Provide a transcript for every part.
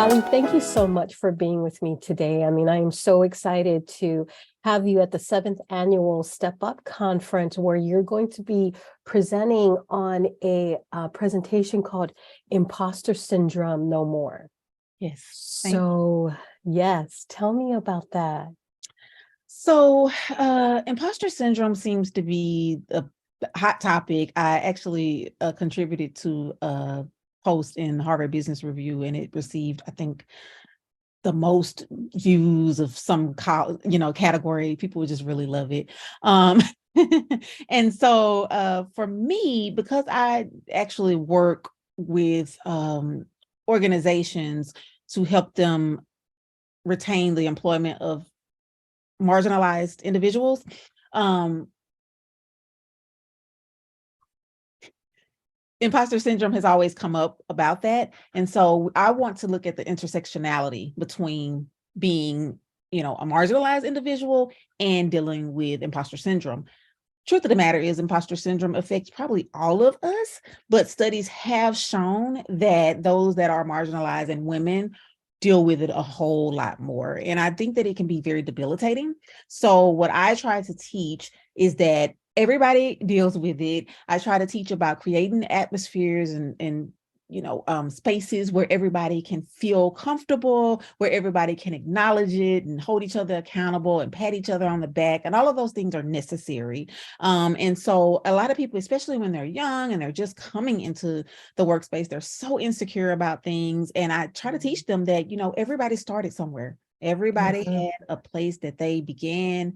Plowline, thank you so much for being with me today. I mean, I am so excited to have you at the 7th annual Step Up Conference, where you're going to be presenting on a presentation called Imposter Syndrome No More. Yes. So, yes, tell me about that. So, imposter syndrome seems to be a hot topic. I actually contributed to a post in Harvard Business Review, and it received, I think, the most views of some category. People would just really love it. And so for me, because I actually work with organizations to help them retain the employment of marginalized individuals, imposter syndrome has always come up about that. And so I want to look at the intersectionality between being, a marginalized individual and dealing with imposter syndrome. Truth of the matter is, imposter syndrome affects probably all of us, but studies have shown that those that are marginalized and women deal with it a whole lot more. And I think that it can be very debilitating. So what I try to teach is that everybody deals with it. I try to teach about creating atmospheres and spaces where everybody can feel comfortable, where everybody can acknowledge it and hold each other accountable and pat each other on the back. And all of those things are necessary. And so a lot of people, especially when they're young and they're just coming into the workspace, they're so insecure about things. And I try to teach them that, everybody started somewhere. Everybody had a place that they began,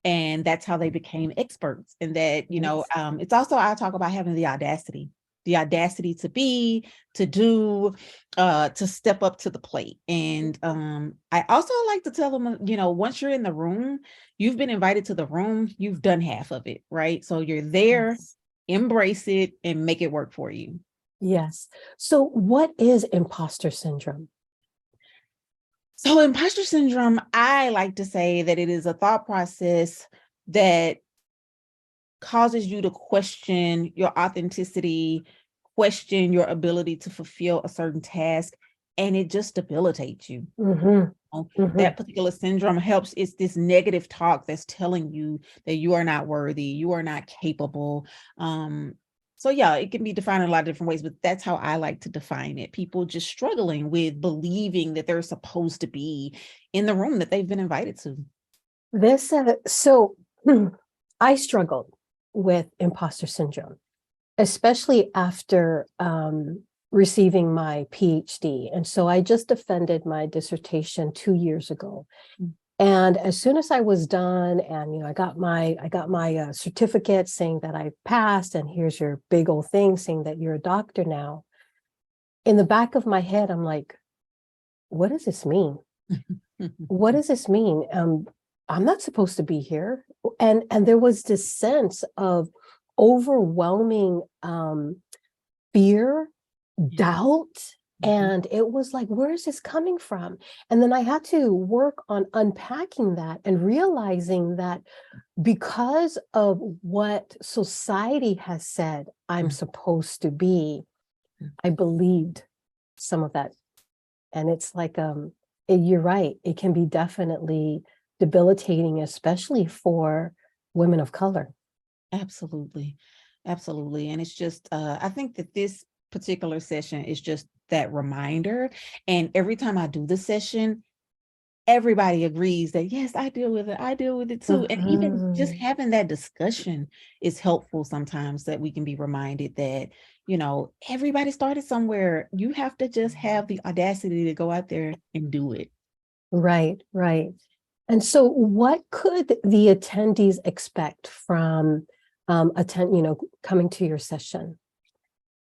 and that's how they became experts. And that, it's also, I talk about having the audacity to be, to do, to step up to the plate. And I also like to tell them, once you're in the room, you've been invited to the room, you've done half of it, right? So you're there, embrace it, and make it work for you. Yes. So what is imposter syndrome? So imposter syndrome, I like to say that it is a thought process that causes you to question your authenticity, question your ability to fulfill a certain task, and it just debilitates you. That particular syndrome helps. It's this negative talk that's telling you that you are not worthy, you are not capable. So yeah, it can be defined in a lot of different ways, but that's how I like to define it. People just struggling with believing that they're supposed to be in the room that they've been invited to. I struggled with imposter syndrome, especially after receiving my PhD. And so I just defended my dissertation 2 years ago. And as soon as I was done, and I got my certificate saying that I passed, and here's your big old thing saying that you're a doctor now. In the back of my head, I'm like, what does this mean? What does this mean? I'm not supposed to be here. And there was this sense of overwhelming fear, doubt. And it was like, where is this coming from? And then I had to work on unpacking that and realizing that because of what society has said I'm supposed to be, I believed some of that. And it's like, you're right, it can be definitely debilitating, especially for women of color. Absolutely. Absolutely. And it's just, I think that this particular session is just that reminder. And every time I do the session, everybody agrees that, yes, I deal with it. I deal with it too. And even just having that discussion is helpful sometimes, that we can be reminded that, everybody started somewhere. You have to just have the audacity to go out there and do it. Right, right. And so what could the attendees expect from coming to your session?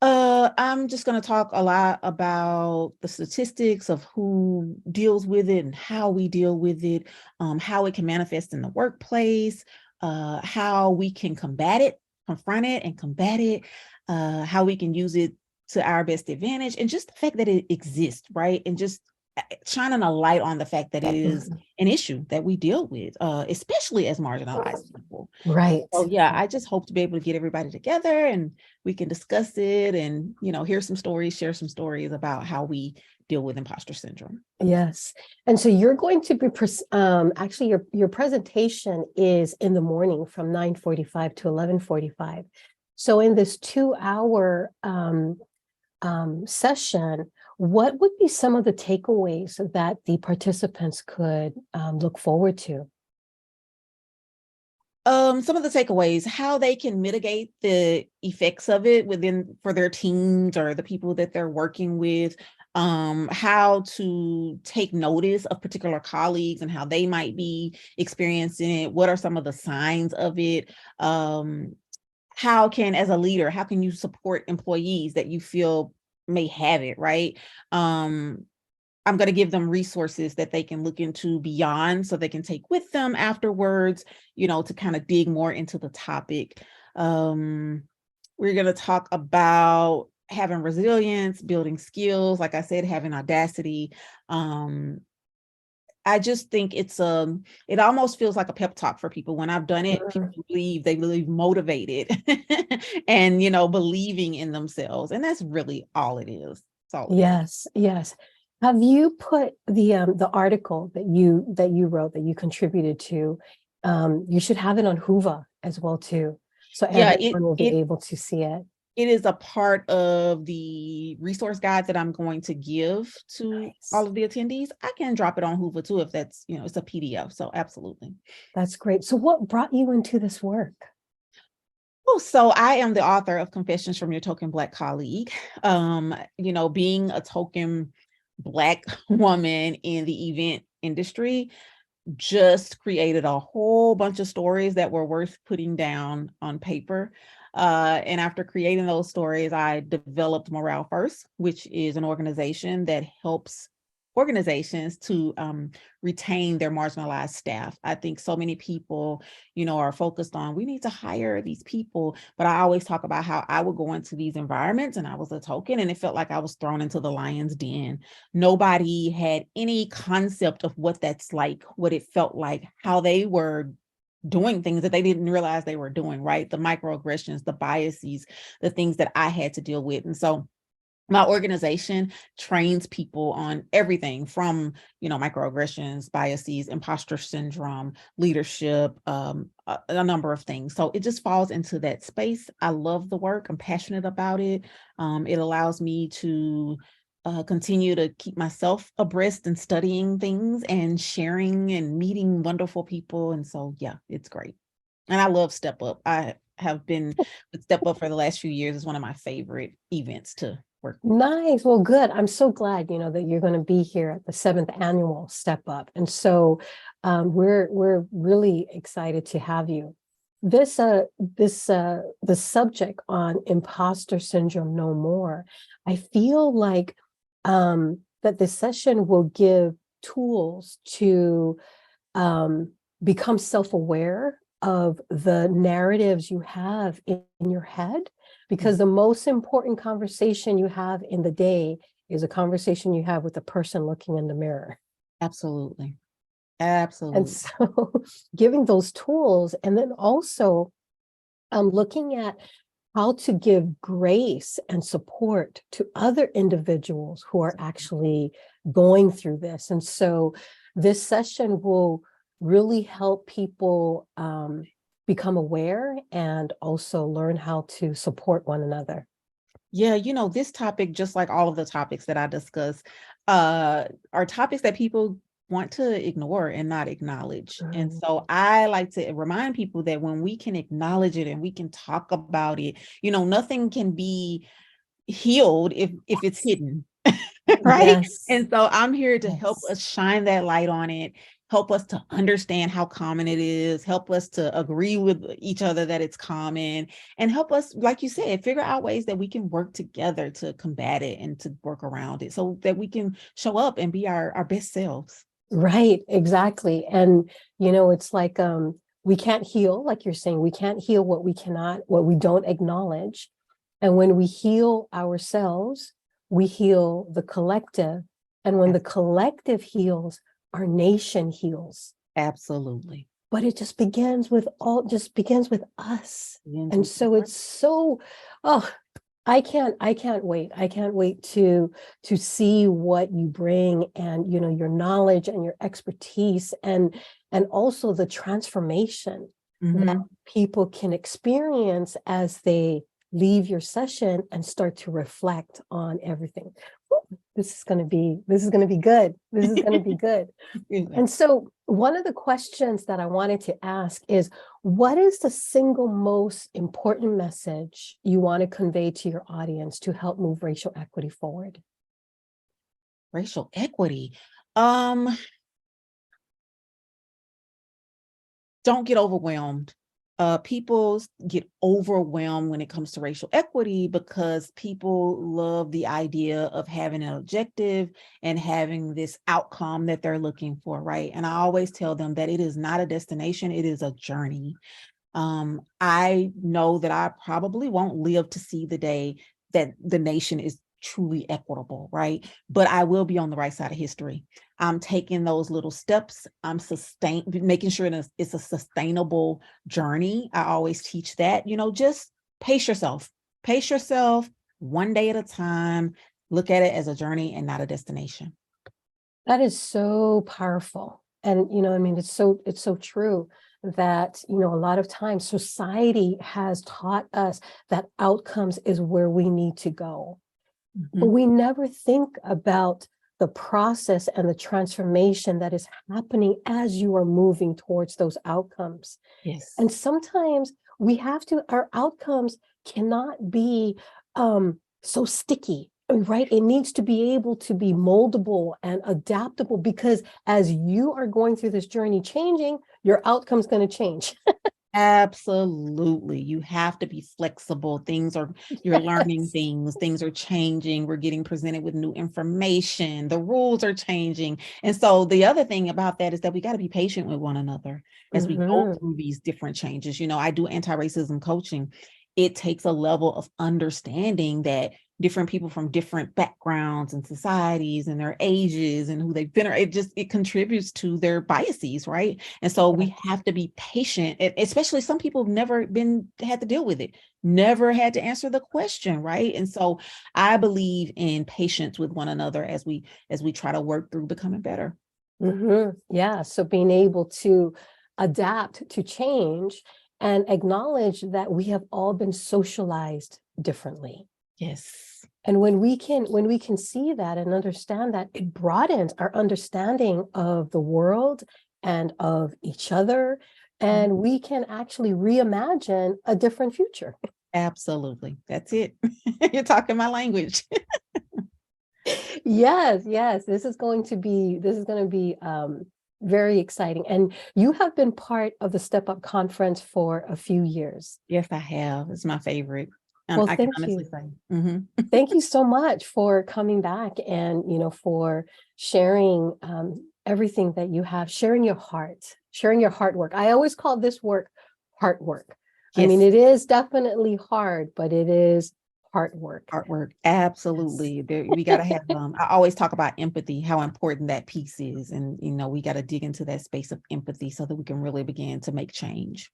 I'm just going to talk a lot about the statistics of who deals with it and how we deal with it, how it can manifest in the workplace, how we can confront it and combat it, how we can use it to our best advantage, and just the fact that it exists, right? And just shining a light on the fact that it is an issue that we deal with, especially as marginalized people. Right. So yeah, I just hope to be able to get everybody together and we can discuss it and, share some stories about how we deal with imposter syndrome. Yes. And so you're going to be, actually your presentation is in the morning from 9:45 to 11:45. So in this 2-hour session, what would be some of the takeaways that the participants could look forward to? Some of the takeaways, how they can mitigate the effects of it for their teams or the people that they're working with, how to take notice of particular colleagues and how they might be experiencing it. What are some of the signs of it? How can, as a leader, how can you support employees that you feel may have it, right? I'm going to give them resources that they can look into beyond so they can take with them afterwards, to kind of dig more into the topic. We're going to talk about having resilience, building skills, like I said, having audacity. I just think it almost feels like a pep talk for people. When I've done it, people they leave motivated and, believing in themselves. And that's really all it is. That's all it is. Yes, yes. Have you put the article that you wrote, that you contributed to? You should have it on Hoover as well too, so Yeah, everyone will be able to see it. it is a part of the resource guide that I'm going to give to Nice. all of the attendees. I can drop it on Hoover too if that's, it's a PDF. So absolutely. That's great. So what brought you into this work? Oh, so I am the author of Confessions from Your Token Black Colleague. Being a token Black woman in the event industry just created a whole bunch of stories that were worth putting down on paper. And after creating those stories, I developed Morale First, which is an organization that helps organizations to retain their marginalized staff. I think so many people, are focused on, we need to hire these people. But I always talk about how I would go into these environments and I was a token and it felt like I was thrown into the lion's den. Nobody had any concept of what that's like, what it felt like, how they were doing things that they didn't realize they were doing, right? The microaggressions, the biases, the things that I had to deal with. And so my organization trains people on everything from, microaggressions, biases, imposter syndrome, leadership, a number of things. So it just falls into that space. I love the work. I'm passionate about it. It allows me to continue to keep myself abreast and studying things and sharing and meeting wonderful people. And so, yeah, it's great. And I love Step Up. I have been with Step Up for the last few years. It's one of my favorite events to work with. Nice. Well, good. I'm so glad, that you're going to be here at the 7th annual Step Up. And so we're really excited to have you. The subject on imposter syndrome no more, I feel like that this session will give tools to become self-aware of the narratives you have in your head, because the most important conversation you have in the day is a conversation you have with the person looking in the mirror. Absolutely. Absolutely. And so giving those tools, and then also looking at how to give grace and support to other individuals who are actually going through this. And so this session will really help people become aware and also learn how to support one another. Yeah, this topic, just like all of the topics that I discuss, are topics that people want to ignore and not acknowledge. And so I like to remind people that when we can acknowledge it and we can talk about it, nothing can be healed if it's hidden. Right? Yes. And so I'm here to help Yes. us shine that light on it, help us to understand how common it is, help us to agree with each other that it's common, and help us, like you said, figure out ways that we can work together to combat it and to work around it so that we can show up and be our best selves. Right, exactly. And, it's like we can't heal, like you're saying, we can't heal what we don't acknowledge. And when we heal ourselves, we heal the collective. And when the collective heals, our nation heals. Absolutely. But it just begins with us. And so it's so, I can't wait. I can't wait to see what you bring, and, your knowledge and your expertise, and also the transformation that Mhm. people can experience as they leave your session and start to reflect on everything. Woo, this is going to be good. This is going to be good. Yeah. And so one of the questions that I wanted to ask is, what is the single most important message you want to convey to your audience to help move racial equity forward? Racial equity. Um, don't get overwhelmed. People get overwhelmed when it comes to racial equity because people love the idea of having an objective and having this outcome that they're looking for, right? And I always tell them that it is not a destination, it is a journey. I know that I probably won't live to see the day that the nation is truly equitable, right? But I will be on the right side of history. I'm taking those little steps. I'm making sure that it's a sustainable journey. I always teach that, just pace yourself. Pace yourself one day at a time. Look at it as a journey and not a destination. That is so powerful. And, I mean, it's so true that, a lot of times society has taught us that outcomes is where we need to go. But Mhm. we never think about the process and the transformation that is happening as you are moving towards those outcomes. Yes. And sometimes our outcomes cannot be so sticky, right? It needs to be able to be moldable and adaptable, because as you are going through this journey changing, your outcome's going to change. Absolutely. You have to be flexible. You're learning Yes. things are changing. We're getting presented with new information. The rules are changing. And so the other thing about that is that we got to be patient with one another as we go Mhm. through these different changes. I do anti-racism coaching. It takes a level of understanding that different people from different backgrounds and societies and their ages and who they've been, it contributes to their biases, right? And so we Yes. have to be patient, especially some people have never had to deal with it, never had to answer the question, right? And so I believe in patience with one another as we try to work through becoming better. Yeah. So being able to adapt to change and acknowledge that we have all been socialized differently. Yes. And when we can see that and understand that, it broadens our understanding of the world and of each other. Mhm. And we can actually reimagine a different future. Absolutely. That's it. You're talking my language. Yes, yes. This is going to be very exciting. And you have been part of the Step Up conference for a few years. Yes, I have. It's my favorite. Well, I can thank honestly you. say. Mhm. Thank you so much for coming back, and, for sharing everything that you have, sharing your hard work. I always call this work hard work. I mean, Yes. it is definitely hard, but it is hard work. Artwork, Yes. absolutely. We got to have, I always talk about empathy, how important that piece is. And, we got to dig into that space of empathy so that we can really begin to make change.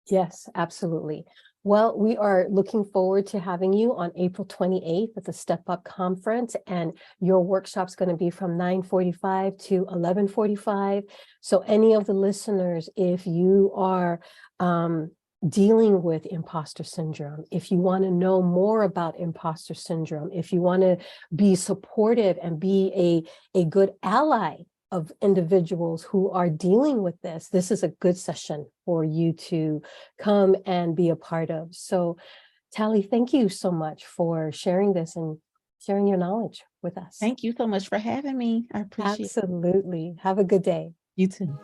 Yes, absolutely. Well, we are looking forward to having you on April 28th at the Step Up Conference, and your workshop's going to be from 9:45 to 11:45. So any of the listeners, if you are dealing with imposter syndrome, if you want to know more about imposter syndrome, if you want to be supportive and be a good ally of individuals who are dealing with this is a good session for you to come and be a part of. So, Tally, thank you so much for sharing this and sharing your knowledge with us. Thank you so much for having me. I appreciate it. Absolutely. Have a good day. You too.